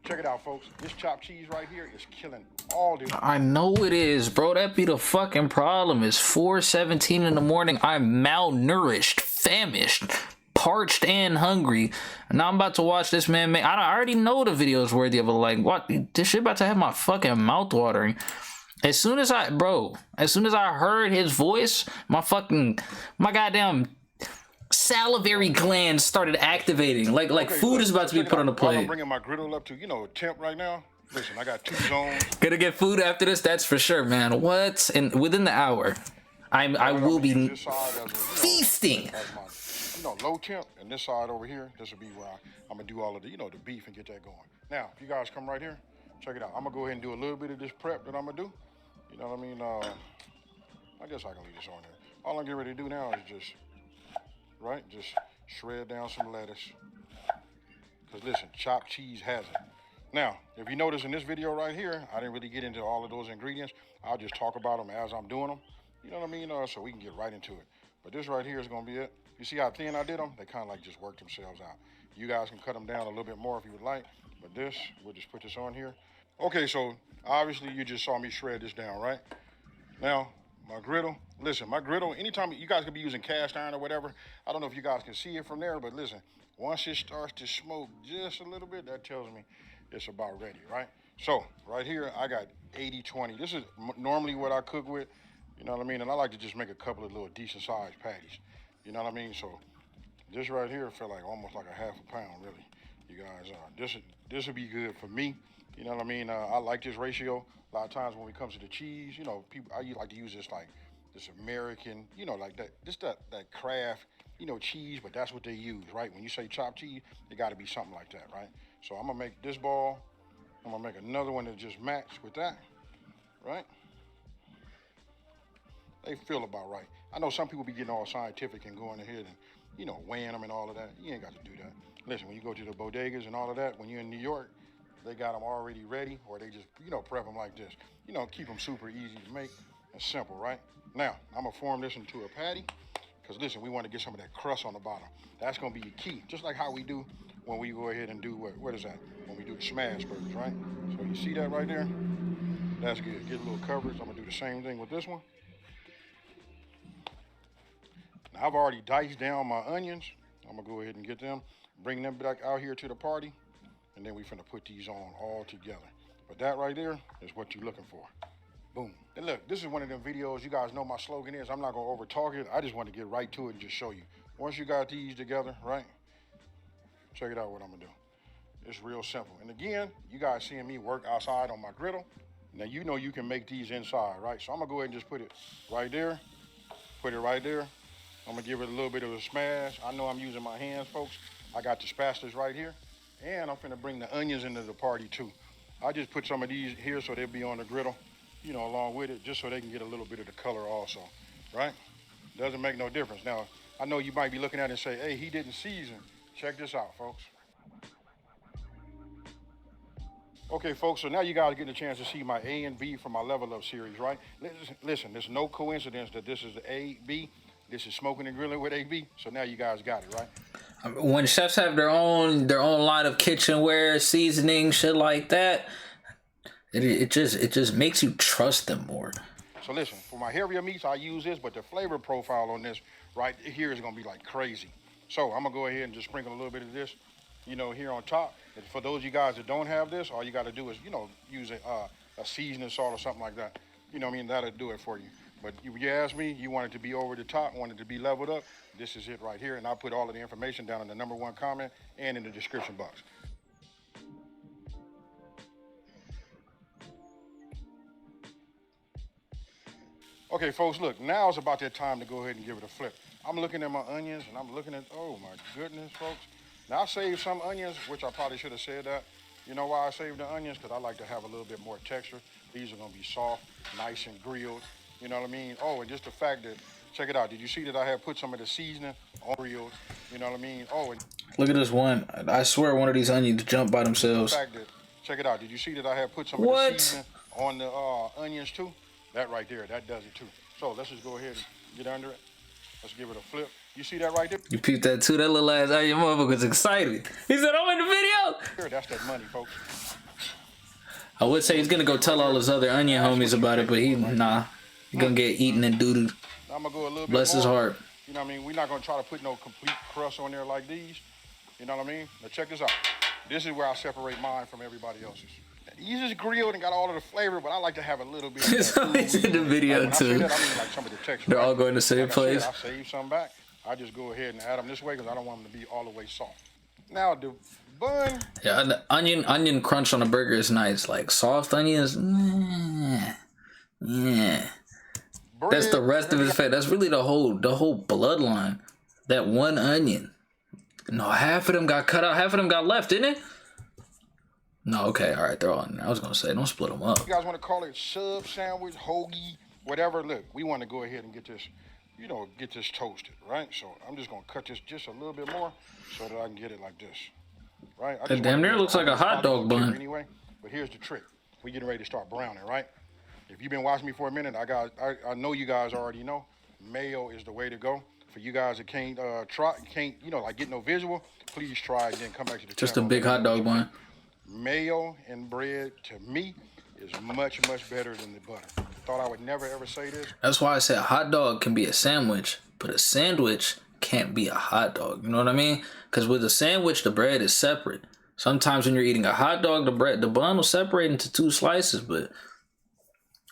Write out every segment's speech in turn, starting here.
Check it out, folks. This chopped cheese right here is killing all this. I know it is, bro. That be the fucking problem. It's 4:17 in the morning. I'm malnourished, famished, parched, and hungry. And now I'm about to watch this man make. I already know the video is worthy of a like. What? This shit about to have my fucking mouth watering. As soon as I heard his voice, my goddamn salivary glands started activating. Like okay, food is about to be put on the plate. I'm bringing my griddle up to, temp right now. Listen, I got 2 zones. Gonna get food after this, that's for sure, man. What? And within the hour, I will be feasting. Low temp, and this side over here, this will be where I'm gonna do all of the, the beef and get that going. Now, if you guys come right here, check it out. I'm gonna go ahead and do a little bit of this prep that I'm gonna do. You know what I mean? I guess I can leave this on there. All I'm getting ready to do now is just shred down some lettuce. Because listen, chopped cheese has it. Now, if you notice in this video right here, I didn't really get into all of those ingredients. I'll just talk about them as I'm doing them. You know what I mean? So we can get right into it. But this right here is gonna be it. You see how thin I did them? They kind of like just work themselves out. You guys can cut them down a little bit more if you would like. But this, we'll just put this on here. Okay, so obviously you just saw me shred this down, right? Now, my griddle, listen, anytime you guys could be using cast iron or whatever, I don't know if you guys can see it from there, but listen, once it starts to smoke just a little bit, that tells me it's about ready, right? So, right here, I got 80-20. This is normally what I cook with, you know what I mean? And I like to just make a couple of little decent sized patties, you know what I mean? So, this right here feel like almost like a half a pound, really, you guys. This would be good for me. You know what I mean? I like this ratio. A lot of times when it comes to the cheese, people, I like to use this American, like that Kraft, cheese, but that's what they use, right? When you say chopped cheese, it got to be something like that, right? So I'm gonna make this ball. I'm gonna make another one that just match with that, right? They feel about right. I know some people be getting all scientific and going ahead and, weighing them and all of that. You ain't got to do that. Listen, when you go to the bodegas and all of that, when you're in New York, they got them already ready, or they just, prep them like this. Keep them super easy to make and simple, right? Now, I'm gonna form this into a patty, because listen, we want to get some of that crust on the bottom. That's gonna be the key, just like how we do when we go ahead and do, what is that? When we do the smash burgers, right? So you see that right there? That's good, get a little coverage. I'm gonna do the same thing with this one. Now, I've already diced down my onions. I'm gonna go ahead and get them, bring them back out here to the party. And then we finna put these on all together. But that right there is what you're looking for. Boom. And look, this is one of them videos, you guys know my slogan is, I'm not gonna over talk it. I just want to get right to it and just show you. Once you got these together, right? Check it out what I'm gonna do. It's real simple. And again, you guys seeing me work outside on my griddle. Now you know you can make these inside, right? So I'm gonna go ahead and just put it right there. Put it right there. I'm gonna give it a little bit of a smash. I know I'm using my hands, folks. I got the spatulas right here. And I'm finna bring the onions into the party too. I just put some of these here so they'll be on the griddle, along with it, just so they can get a little bit of the color also, right? Doesn't make no difference. Now, I know you might be looking at it and say, hey, he didn't season. Check this out, folks. Okay, folks, so now you guys get a chance to see my A and B from my Level Up series, right? Listen, there's no coincidence that this is the A, B. This is Smoking and Grilling with AB. So now you guys got it, right? When chefs have their own line of kitchenware, seasoning, shit like that, it just makes you trust them more. So listen, for my heavier meats, I use this, but the flavor profile on this right here is gonna be like crazy. So I'm gonna go ahead and just sprinkle a little bit of this, here on top. And for those of you guys that don't have this, all you gotta do is, use a seasoning salt or something like that. You know what I mean? That'll do it for you. But you asked me, you want it to be over the top, want it to be leveled up. This is it right here. And I'll put all of the information down in the #1 comment and in the description box. Okay, folks, look, now it's about that time to go ahead and give it a flip. I'm looking at my onions and I'm looking at, oh my goodness, folks. Now I saved some onions, which I probably should have said that. You know why I saved the onions? Because I like to have a little bit more texture. These are gonna be soft, nice and grilled. You know what I mean? Oh, and just the fact that, check it out. Did you see that I have put some of the seasoning on grills? You know what I mean? Oh, and look at this one. I swear one of these onions jump by themselves. The fact that, check it out. Did you see that I have put some of the seasoning on the onions too? That right there, that does it too. So let's just go ahead and get under it. Let's give it a flip. You see that right there? You peeped that too? That little ass onion motherfucker's excited. He said, I'm in the video. That's that money, folks. I would say he's gonna go tell all his other onion homies about it, but nah. He's gonna get eaten and doo-doo. I'm gonna go a little bit Bless his more. heart. You know what I mean? We're not gonna try to put no complete crust on there like these. You know what I mean? Now check this out. This is where I separate mine from everybody else's. You just grilled and got all of the flavor, but I like to have a little bit of that So he's in the video like, too. I that, I mean like some of the texture. They're right? all going to the same place. I save some back. I just go ahead and add them this way because I don't want them to be all the way soft. Now the bun. Yeah, the onion crunch on a burger is nice. Like soft onions, yeah. That's the rest of his fat. That's really the whole bloodline. That one onion. No, half of them got cut out. Half of them got left, didn't it? No, okay, all right, they're all in there. I was gonna say, don't split them up. You guys want to call it sub sandwich, hoagie, whatever? Look, we want to go ahead and get this, you know, get this toasted, right? So I'm just gonna cut this just a little bit more so that I can get it like this, right? That damn near looks like a hot dog bun. Anyway, but here's the trick: we getting ready to start browning, right? If you've been watching me for a minute, I know you guys already know mayo is the way to go. For you guys that can't you know, like get no visual, please try and then come back to the Just channel. a big hot dog bun. Mayo and bread to me is much better than the butter. Thought I would never ever say this. That's why I said a hot dog can be a sandwich, but a sandwich can't be a hot dog. You know what I mean? Because with a sandwich, the bread is separate. Sometimes when you're eating a hot dog, the bun will separate into two slices, but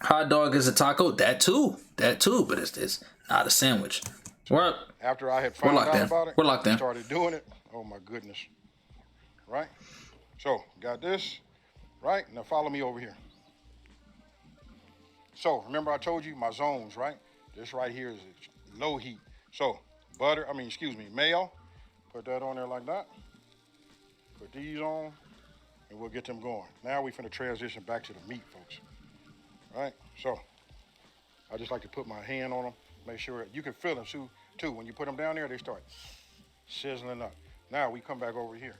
hot dog is a taco. That too, but it's not a sandwich. We're up. After I had found out about it, we're locked in. Started doing it. Oh my goodness. Right? So, got this, right? Now follow me over here. So, remember I told you my zones, right? This right here is low heat. So, mayo. Put that on there like that. Put these on, and we'll get them going. Now we finna transition back to the meat, folks. Right? So, I just like to put my hand on them, make sure you can feel them too. When you put them down there, they start sizzling up. Now we come back over here.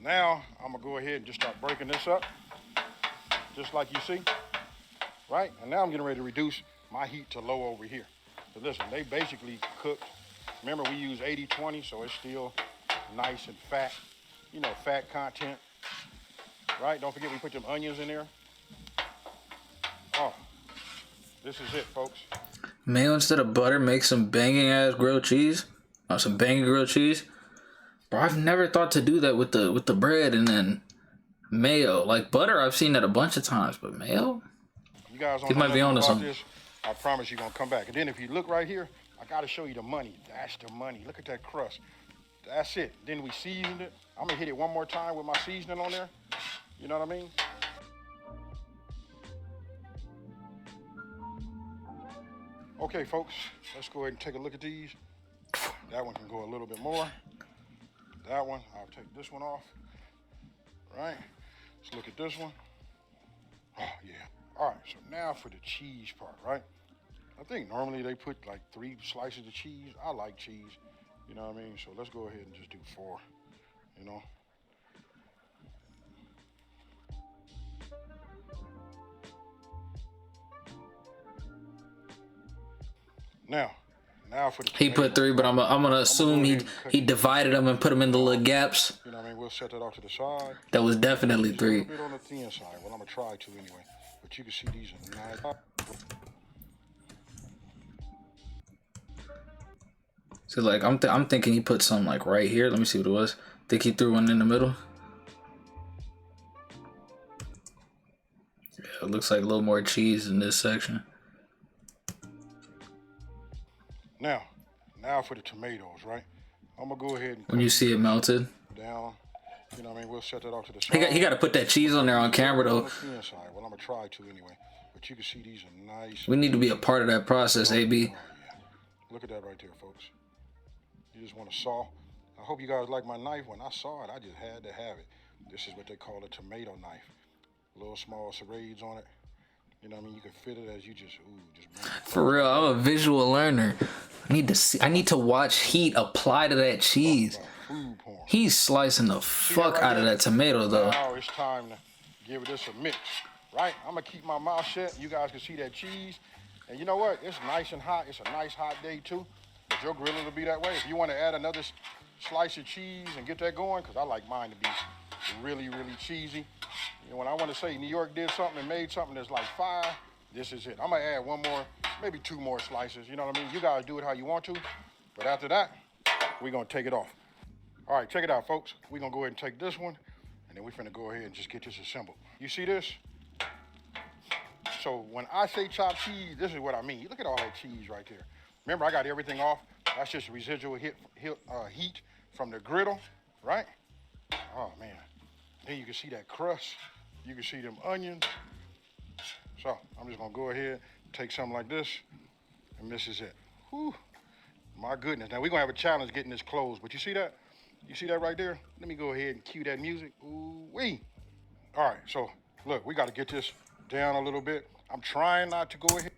Now, I'm gonna go ahead and just start breaking this up, just like you see, right? And now I'm getting ready to reduce my heat to low over here. So listen, they basically cooked. Remember, we use 80-20, so it's still nice and fat, you know, fat content, right? Don't forget we put them onions in there. Oh, this is it, folks. Mayo instead of butter, make some banging ass grilled cheese. Or some banging grilled cheese. Bro, I've never thought to do that with the bread and then mayo. Like butter, I've seen that a bunch of times, but mayo? You guys don't He might be on to something. this. I promise you're gonna come back. And then if you look right here, I gotta show you the money. That's the money. Look at that crust. That's it. Then we seasoned it. I'm gonna hit it one more time with my seasoning on there. You know what I mean? Okay, folks, let's go ahead and take a look at these. That one can go a little bit more. That one, I'll take this one off. Right? Let's look at this one. Oh, yeah. All right, so now for the cheese part, right? I think normally they put like 3 slices of cheese. I like cheese, you know what I mean? So let's go ahead and just do 4, you know? Now for the He put 3, but I'm gonna assume he divided them and put them in the little gaps. You know what I mean? We'll set that off to the side. That was definitely 3. A little bit on the thin side. Well, I'm gonna try to anyway. But you can see these are nice. So like I'm thinking he put some like right here. Let me see what it was. Think he threw one in the middle. Yeah, it looks like a little more cheese in this section. Now for the tomatoes, right? I'm gonna go ahead and when you see it melted down, you know what I mean? We'll set that off to the side. He got to put that cheese on there on camera though. On the thin side. Well, I'm gonna try to anyway. But you can see these are nice. We need to be a part of that process, AB. Oh, yeah. Look at that right there, folks. You just want to saw. I hope you guys like my knife. When I saw it, I just had to have it. This is what they call a tomato knife. Little small serrades on it. You know what I mean? You can fit it as you just For real, I'm a visual learner. I need to watch heat apply to that cheese. He's slicing the fuck out of that tomato though. Now it's time to give this a mix, right? I'm gonna keep my mouth shut. You guys can see that cheese. And you know what? It's nice and hot. It's a nice hot day too. But your griller will be that way. If you want to add another slice of cheese and get that going, because I like mine to be really, really cheesy. You know, when I want to say New York did something and made something that's like fire, this is it. I'm going to add one more, maybe 2 more slices. You know what I mean? You guys do it how you want to. But after that, we're going to take it off. All right, check it out, folks. We're going to go ahead and take this one, and then we're finna go ahead and just get this assembled. You see this? So when I say chopped cheese, this is what I mean. Look at all that cheese right there. Remember, I got everything off. That's just residual heat from the griddle, right? Oh, man. Then you can see that crust. You can see them onions. So I'm just gonna go ahead, take something like this, and this is it. Whew. My goodness. Now we're gonna have a challenge getting this closed, but you see that? You see that right there? Let me go ahead and cue that music. Ooh-wee. All right, so look, we gotta get this down a little bit. I'm trying not to go ahead.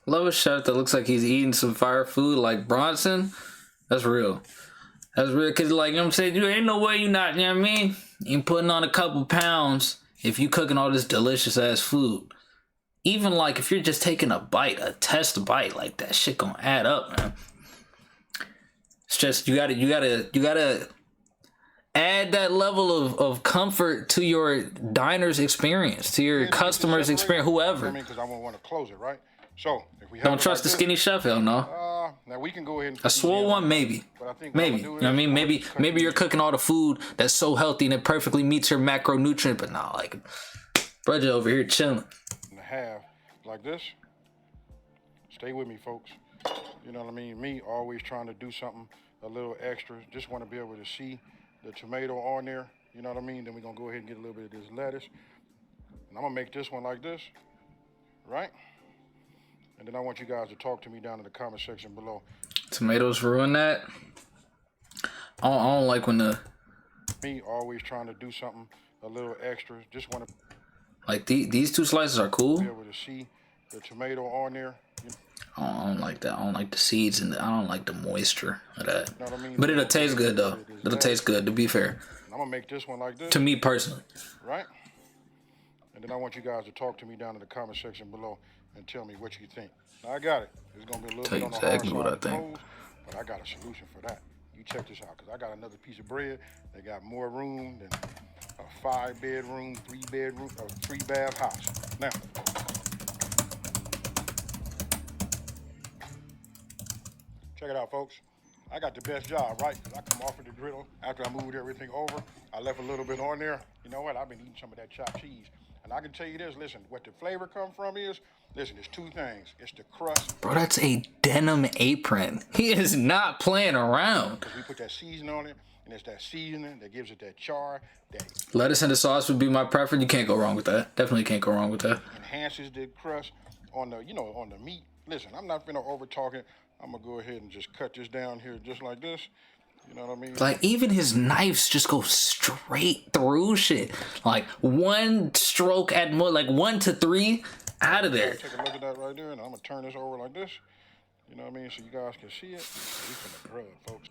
Love a chef that looks like he's eating some fire food like Bronson. That's real. That's real, because, like, you know what I'm saying? You ain't no way you not, you know what I mean? You putting on a couple pounds if you cooking all this delicious-ass food. Even, like, if you're just taking a bite, a test bite, like, that shit gonna add up, man. It's just, you gotta add that level of comfort to your diner's experience, to your customer's experience, whoever. I mean, because I won't want to close it, right? So, if we have Don't trust the skinny chef, hell no. Now we can go ahead and a swole one, maybe. But I think maybe. You know what I mean? Maybe you're cooking all the food that's so healthy and it perfectly meets your macronutrient, but nah, like, brother over here chilling. And a half like this. Stay with me, folks. You know what I mean? Me always trying to do something a little extra. Just want to be able to see the tomato on there. You know what I mean? Then we're gonna go ahead and get a little bit of this lettuce. And I'm gonna make this one like this, right? And then I want you guys to talk to me down in the comment section below. Tomatoes ruin that. I don't like when the... Me always trying to do something a little extra. Just want to... Like, these 2 slices are cool. Be able to see the tomato on there. I don't like that. I don't like the seeds and I don't like the moisture of that. You know what I mean? But it'll taste good, though. It'll taste good, to be fair. I'm going to make this one like this. To me, personally. Right? And then I want you guys to talk to me down in the comment section below and tell me what you think. Now, I got it. It's going to be a little bit on the hard side of close, but I got a solution for that. You check this out, because I got another piece of bread that got more room than a 5-bedroom, 3-bedroom, or 3-bath house. Now, check it out, folks. I got the best job, right? Because I come off of the griddle after I moved everything over. I left a little bit on there. You know what? I've been eating some of that chopped cheese. And I can tell you this, listen, what the flavor come from is, listen, there's 2 things. It's the crust. Bro, that's a denim apron. He is not playing around. Because we put that seasoning on it, and it's that seasoning that gives it that char. That lettuce and the sauce would be my preference. You can't go wrong with that. Definitely can't go wrong with that. Enhances the crust on the, you know, on the meat. Listen, I'm not finna over talk it. I'm gonna go ahead and just cut this down here just like this. You know what I mean? Like, even his knives just go straight through shit. Like, 1 stroke at more, like 1 to 3 out of there. Take a look at that right there, and I'm gonna turn this over like this. You know what I mean? So you guys can see it. We finna grill it, folks.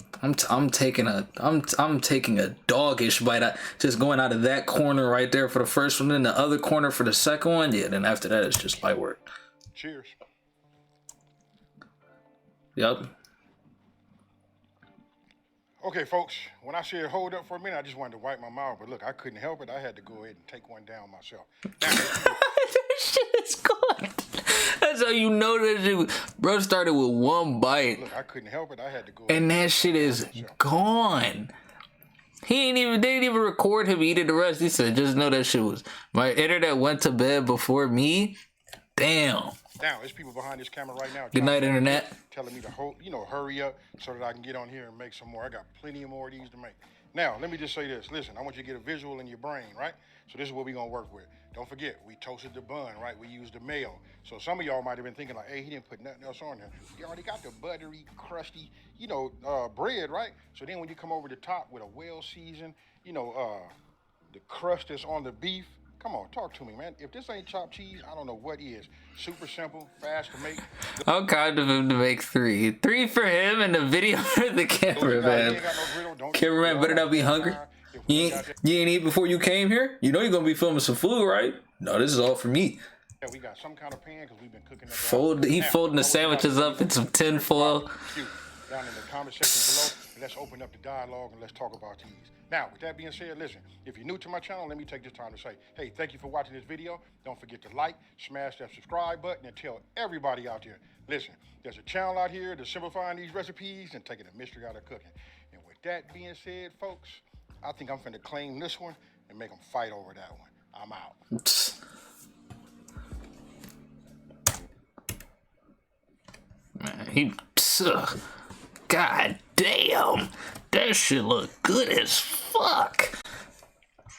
I'm taking a doggish bite out, just going out of that corner right there for the first one, then the other corner for the second one. Yeah, then after that it's just light work. Cheers. Yep. Okay, folks, when I said hold up for a minute, I just wanted to wipe my mouth. But look, I couldn't help it. I had to go ahead and take one down myself. That shit is gone. That's how you know that shit. Bro started with 1 bite. Look, I couldn't help it. I had to go. And that shit is gone. They didn't even record him eating the rest. He said, just know that shit was... My internet went to bed before me. Damn. Now, there's people behind this camera right now. Good night, internet. Telling me to hurry up so that I can get on here and make some more. I got plenty of more of these to make. Now, let me just say this. Listen, I want you to get a visual in your brain, right? So this is what we're going to work with. Don't forget, we toasted the bun, right? We used the mayo. So some of y'all might have been thinking like, hey, he didn't put nothing else on there. You already got the buttery, crusty, bread, right? So then when you come over the top with a well-seasoned, the crust that's on the beef, come on, talk to me, man. If this ain't chopped cheese, I don't know what is. Super simple, fast to make. How kind of him to make 3. 3 for him and the video for the cameraman. Cameraman better not be hungry. You ain't eat before you came here? You know you're going to be filming some food, right? No, this is all for me. Yeah, we got some kind of pan because we've been cooking that. He folding the sandwiches up in some tin foil. Down in the comment section below, and let's open up the dialogue and let's talk about these. Now, with that being said, listen, if you're new to my channel, let me take this time to say, hey, thank you for watching this video. Don't forget to like, smash that subscribe button, and tell everybody out there, listen, there's a channel out here that's simplifying these recipes and taking the mystery out of cooking. And with that being said, folks, I think I'm finna claim this one and make them fight over that one. I'm out. Man, God damn, that shit look good as fuck.